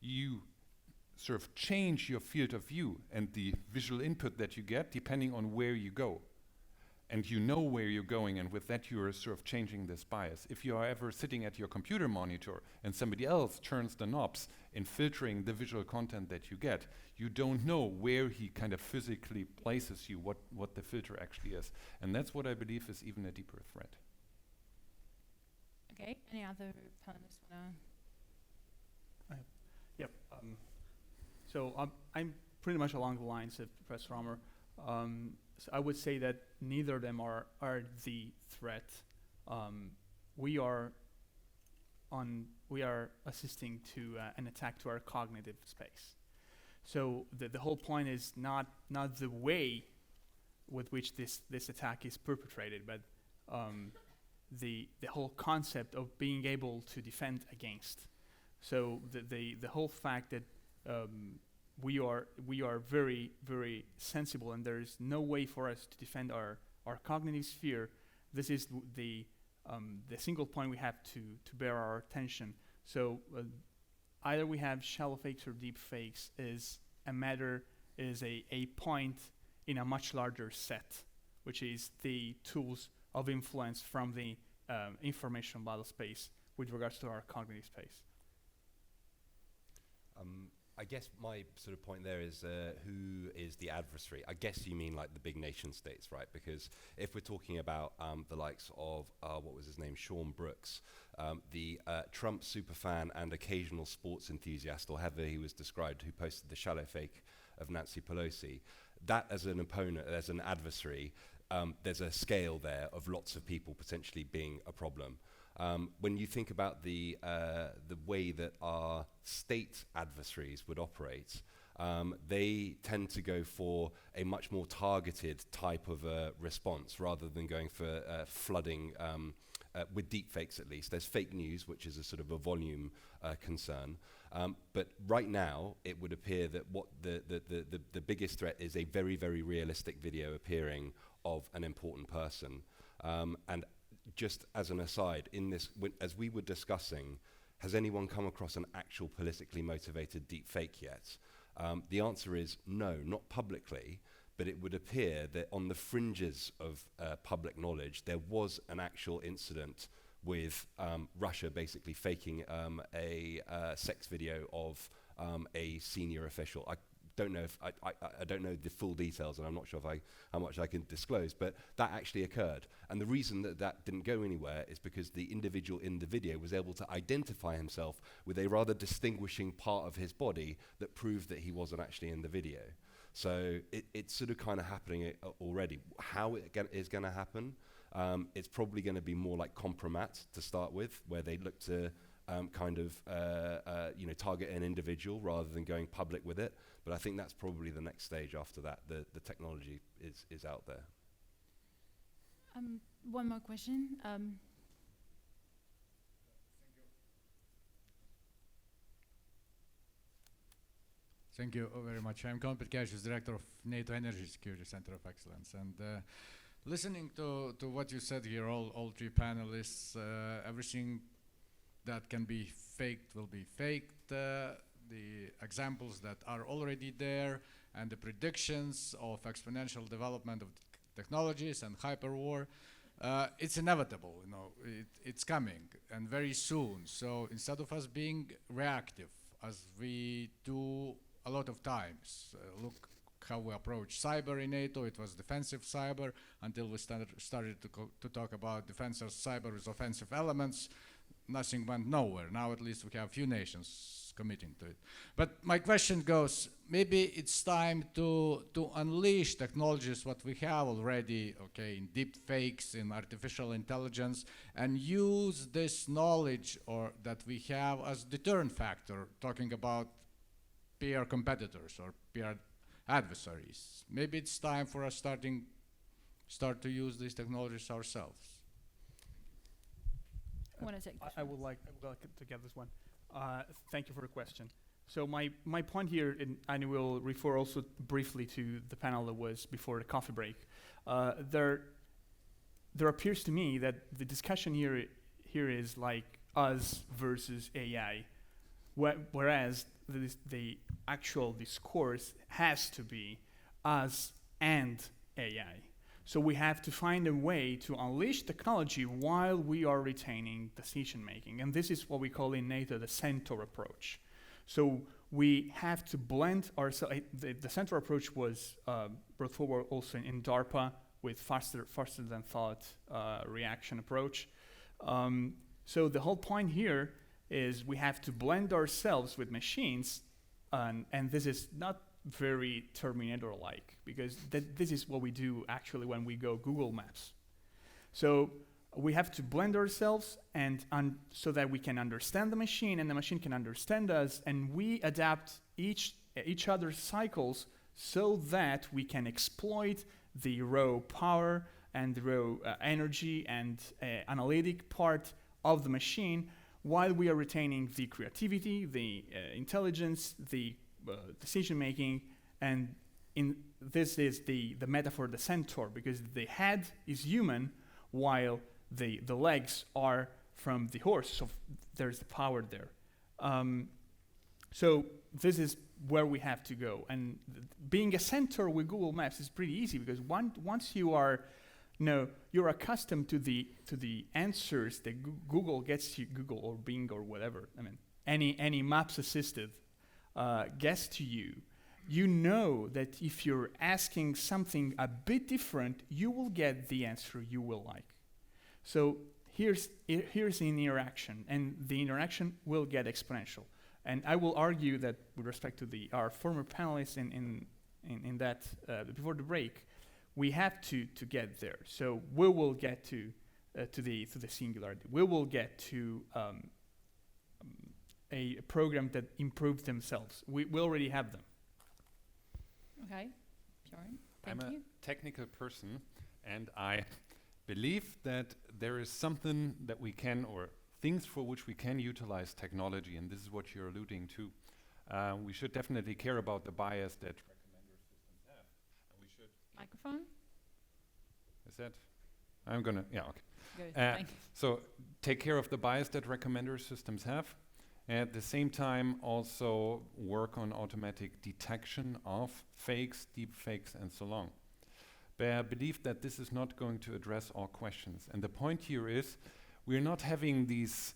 you sort of change your field of view and the visual input that you get depending on where you go. And you know where you're going, and with that you are sort of changing this bias. If you are ever sitting at your computer monitor and somebody else turns the knobs in filtering the visual content that you get, you don't know where he kind of physically places you, what the filter actually is. And that's what I believe is even a deeper threat. okay? Any other panelists wanna? Yep. So I'm pretty much along the lines of Professor Ommer. So I would say that neither of them are the threat. We are assisting to an attack to our cognitive space. So the whole point is not the way with which this attack is perpetrated, but the whole concept of being able to defend against. So the whole fact that we are very, very sensible, and there is no way for us to defend our cognitive sphere. This is the single point we have to bear our attention. So either we have shallow fakes or deep fakes is a point in a much larger set, which is the tools of influence from the information battle space with regards to our cognitive space. I guess my sort of point there is who is the adversary? I guess you mean like the big nation states, right? Because if we're talking about the likes of, what was his name, Sean Brooks, the Trump superfan and occasional sports enthusiast, or however he was described, who posted the shallow fake of Nancy Pelosi, that as an opponent, as an adversary, there's a scale there of lots of people potentially being a problem. When you think about the way that our state adversaries would operate, they tend to go for a much more targeted type of response rather than going for flooding, with deepfakes at least. There's fake news, which is a sort of a volume concern. But right now, it would appear that what the biggest threat is a very, very realistic video appearing of an important person. And just as an aside, in this, as we were discussing, has anyone come across an actual politically motivated deep fake yet? The answer is no, not publicly, but it would appear that on the fringes of public knowledge, there was an actual incident with Russia basically faking a sex video of a senior official. I don't know if I don't know the full details, and I'm not sure if how much I can disclose, but that actually occurred. And the reason that that didn't go anywhere is because the individual in the video was able to identify himself with a rather distinguishing part of his body that proved that he wasn't actually in the video. So it's sort of kind of happening already. How it is going to happen, it's probably going to be more like compromat to start with, where they look to target an individual rather than going public with it. But I think that's probably the next stage after that. The technology is out there. One more question. Thank you very much. I'm Colin Perkashis, Director of NATO Energy Security Center of Excellence. And listening to what you said here, all three panelists, everything that can be faked will be faked. The examples that are already there and the predictions of exponential development of technologies and hyperwar, it's inevitable, it's coming and very soon. So instead of us being reactive, as we do a lot of times, look how we approach cyber in NATO. It was defensive cyber until we started to talk about defensive cyber with offensive elements. Nothing went nowhere. Now at least we have a few nations committing to it. But my question goes, maybe it's time to unleash technologies what we have already, in deep fakes, in artificial intelligence, and use this knowledge that we have as deterrent factor, talking about peer competitors or peer adversaries. Maybe it's time for us start to use these technologies ourselves. I would like to get this one. Thank you for the question. So my point here, and I will refer also briefly to the panel that was before the coffee break. There appears to me that the discussion here is like us versus AI, whereas the actual discourse has to be us and AI. So we have to find a way to unleash technology while we are retaining decision making. And this is what we call in NATO the centaur approach. So we have to blend ourselves. The centaur approach was brought forward also in DARPA with faster than thought reaction approach. So the whole point here is we have to blend ourselves with machines, and this is not very Terminator-like, because this is what we do actually when we go Google Maps. So we have to blend ourselves and so that we can understand the machine and the machine can understand us, and we adapt each other's cycles so that we can exploit the raw power and the raw energy and analytic part of the machine while we are retaining the creativity, the intelligence, the decision-making, and this is the metaphor, the centaur, because the head is human while the legs are from the horse, so there's the power there. So this is where we have to go. And being a centaur with Google Maps is pretty easy, because once you are, you're accustomed to the answers that Google gets you, Google or Bing or whatever. I mean, any maps assisted gets to you, you know that if you're asking something a bit different, you will get the answer you will like. So here's the interaction, and the interaction will get exponential. And I will argue that with respect to our former panelists in that before the break, we have to get there. So we will get to the singularity. We will get to a program that improves themselves. We already have them. Okay, Bjorn, thank I'm you. a technical person, and I believe that there is something that we can, or things for which we can utilize technology, and this is what you're alluding to. We should definitely care about the bias that recommender systems have. And we should. Microphone? Is that? I'm gonna, yeah, okay. Good, thank you. So take care of the bias that recommender systems have. At the same time, also work on automatic detection of fakes, deep fakes, and so on. But I believe that this is not going to address all questions. And the point here is, we're not having these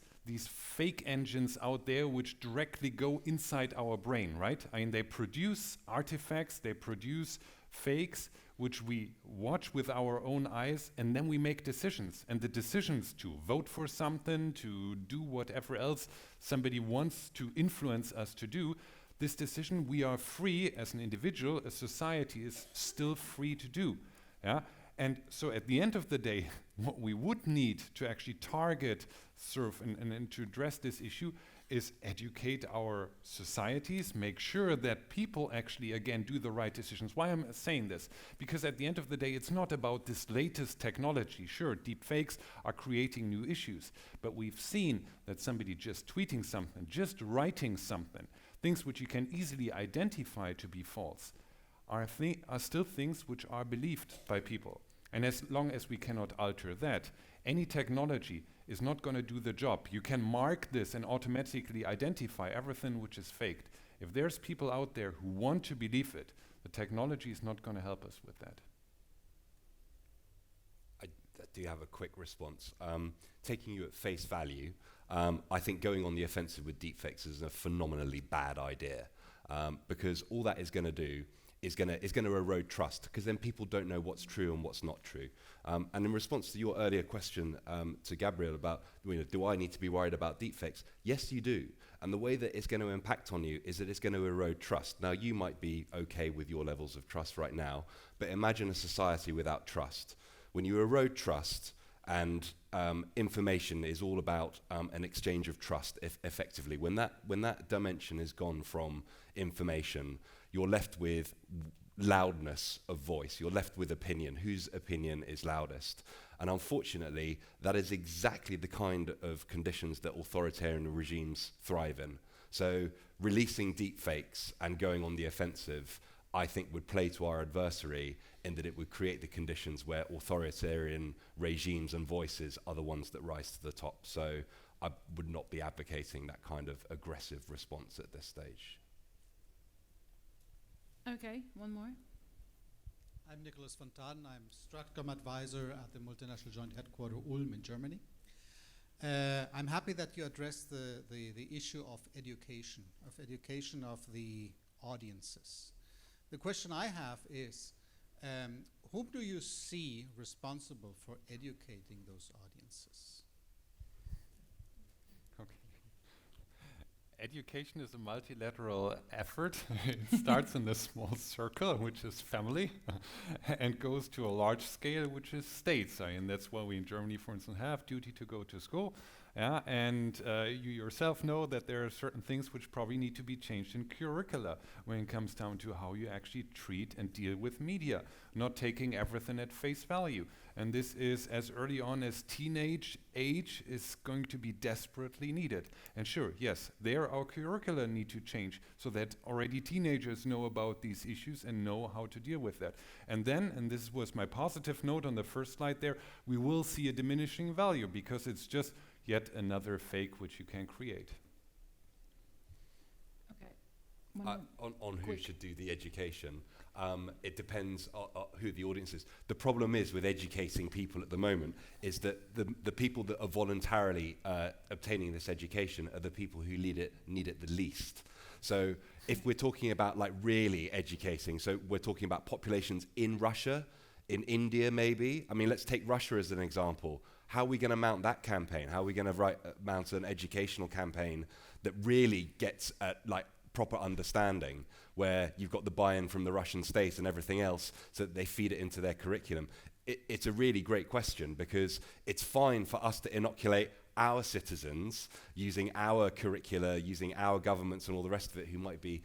fake engines out there which directly go inside our brain, right? I mean, they produce artifacts, they produce fakes, which we watch with our own eyes, and then we make decisions. And the decisions to vote for something, to do whatever else somebody wants to influence us to do, this decision we are free as an individual, a society is still free to do. Yeah? And so at the end of the day, what we would need to actually target, serve, and to address this issue is educate our societies, make sure that people actually, again, do the right decisions. Why am I saying this? Because at the end of the day, it's not about this latest technology. Sure, deep fakes are creating new issues, but we've seen that somebody just tweeting something, just writing something, things which you can easily identify to be false, are still things which are believed by people. And as long as we cannot alter that, any technology is not going to do the job. You can mark this and automatically identify everything which is faked. If there's people out there who want to believe it, the technology is not going to help us with that. I do have a quick response. Taking you at face value, I think going on the offensive with deepfakes is a phenomenally bad idea, because all that is going to do is going to erode trust, because then people don't know what's true and what's not true. And in response to your earlier question to Gabriele about, do I need to be worried about deepfakes? Yes, you do. And the way that it's going to impact on you is that it's going to erode trust. Now, you might be okay with your levels of trust right now, but imagine a society without trust. When you erode trust, and information is all about an exchange of trust, effectively. When that dimension is gone from information, you're left with loudness of voice. You're left with opinion. Whose opinion is loudest? And unfortunately, that is exactly the kind of conditions that authoritarian regimes thrive in. So releasing deepfakes and going on the offensive, I think, would play to our adversary in that it would create the conditions where authoritarian regimes and voices are the ones that rise to the top. So I would not be advocating that kind of aggressive response at this stage. Okay, one more. I'm Nicholas von Taden. I'm StratCom advisor at the multinational joint headquarters Ulm in Germany. I'm happy that you addressed the issue of education of the audiences. The question I have is, whom do you see responsible for educating those audiences? Education is a multilateral effort. It starts in a small circle, which is family, and goes to a large scale, which is states. And that's why we in Germany, for instance, have duty to go to school. Yeah, and you yourself know that there are certain things which probably need to be changed in curricula when it comes down to how you actually treat and deal with media, not taking everything at face value. And this is as early on as teenage age is going to be desperately needed. And sure, yes, there our curricula need to change so that already teenagers know about these issues and know how to deal with that. And then, and this was my positive note on the first slide there, we will see a diminishing value because it's just yet another fake which you can create. Okay. On who should do the education, it depends who the audience is. The problem is with educating people at the moment is that the people that are voluntarily obtaining this education are the people who need it the least. So if we're talking about like really educating, so we're talking about populations in Russia, in India maybe. I mean, let's take Russia as an example. How are we going to mount that campaign? How are we going to mount an educational campaign that really gets at like proper understanding, where you've got the buy-in from the Russian state and everything else, so that they feed it into their curriculum? It's a really great question, because it's fine for us to inoculate our citizens using our curricula, using our governments and all the rest of it, who might be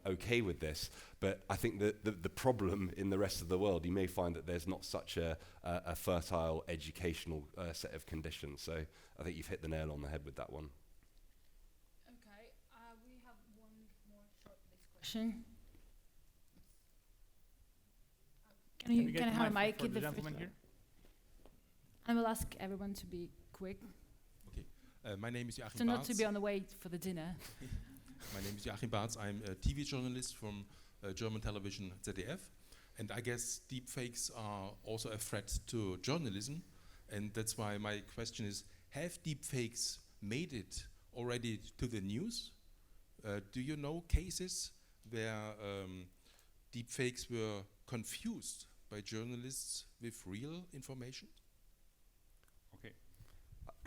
okay with this. But I think that the problem in the rest of the world, you may find that there's not such a fertile educational set of conditions. So I think you've hit the nail on the head with that one. Okay, we have one more short question. Can I have a mic in the gentleman here? I will ask everyone to be quick. Okay, my name is Joachim So not Baerts. to be on the way for the dinner. My name is Joachim Baerts. I'm a TV journalist from German television ZDF. And I guess deepfakes are also a threat to journalism. And that's why my question is, have deepfakes made it already to the news? Do you know cases where deepfakes were confused by journalists with real information? Okay.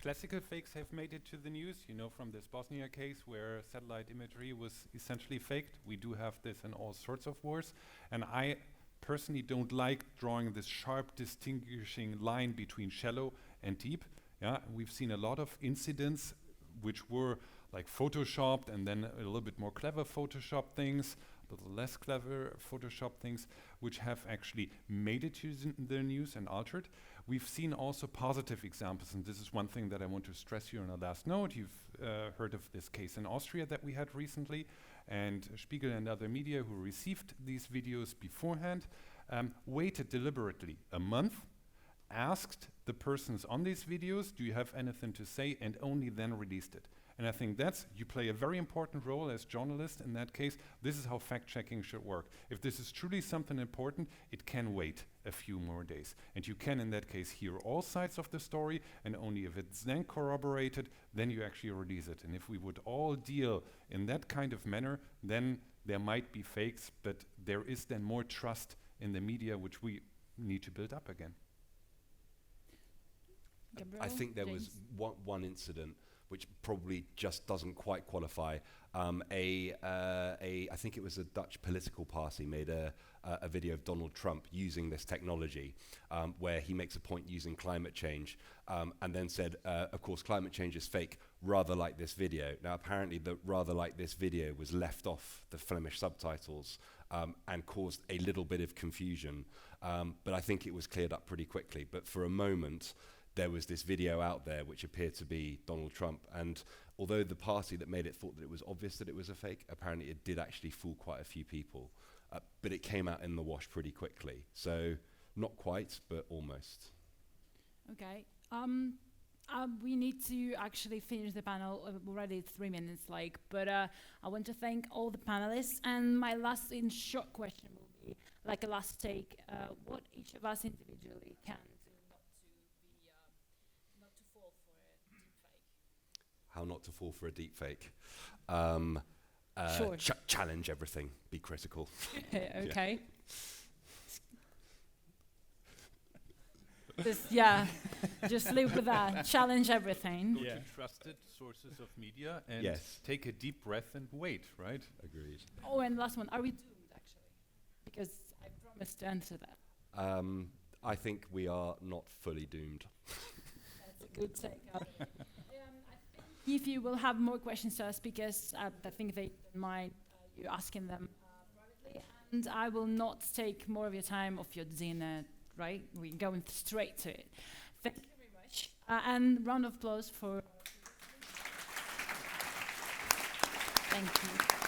Classical fakes have made it to the news, you know, from this Bosnia case where satellite imagery was essentially faked. We do have this in all sorts of wars. And I personally don't like drawing this sharp distinguishing line between shallow and deep. Yeah, we've seen a lot of incidents which were like photoshopped, and then a little bit more clever Photoshop things, a little less clever Photoshop things, which have actually made it to the news and altered. We've seen also positive examples, and this is one thing that I want to stress here on the last note. You've heard of this case in Austria that we had recently, and Spiegel and other media who received these videos beforehand waited deliberately a month, asked the persons on these videos, do you have anything to say, and only then released it. And I think you play a very important role as journalists in that case. This is how fact-checking should work. If this is truly something important, it can wait a few more days. And you can, in that case, hear all sides of the story, and only if it's then corroborated, then you actually release it. And if we would all deal in that kind of manner, then there might be fakes, but there is then more trust in the media, which we need to build up again. Gabriele, I think there was one incident which probably just doesn't quite qualify. I think it was a Dutch political party made a video of Donald Trump using this technology, where he makes a point using climate change, and then said, of course, climate change is fake, rather like this video. Now, apparently, the rather like this video was left off the Flemish subtitles and caused a little bit of confusion, but I think it was cleared up pretty quickly. But for a moment, there was this video out there which appeared to be Donald Trump, and although the party that made it thought that it was obvious that it was a fake, apparently it did actually fool quite a few people, but it came out in the wash pretty quickly. So not quite, but almost. Okay. We need to actually finish the panel already. It's 3 minutes, but I want to thank all the panelists. And my last short question will be like a last take. What each of us individually can do not to fall for a deepfake. How not to fall for a deepfake? Sure. Challenge everything. Be critical. Okay. Just live with that. Challenge everything. Go to trusted sources of media and take a deep breath and wait, right? Agreed. Oh, and last one. Are we doomed, actually? Because I promised to answer that. I think we are not fully doomed. That's a good take. If you will have more questions to us, because I think they don't mind you asking them privately, and I will not take more of your time of your dinner, right? We're going straight to it. Thank you very much. And round of applause for... Thank you.